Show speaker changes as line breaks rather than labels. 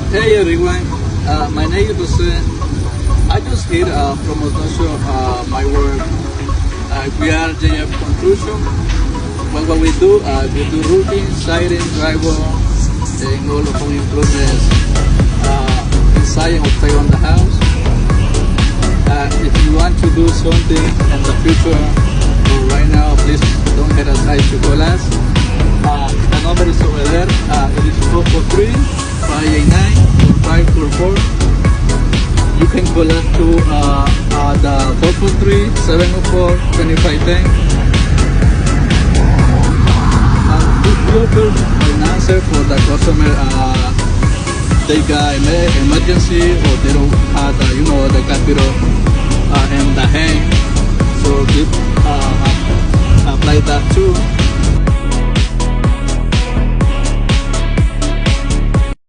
Hey everyone, my name is Jose. I just hear from Osnosio my work. We are JF Construction. Well, what we do roofing, siding, drywall, and all of our improvements inside and outside on the house. If you want to do something in the future or right now, please don't hesitate to call us. The number is over there. It is 443-589-4544. You can call us to the 443-704-2510. We offer an answer for the customer. They got emergency or they don't have the capital and the hand. So apply that too.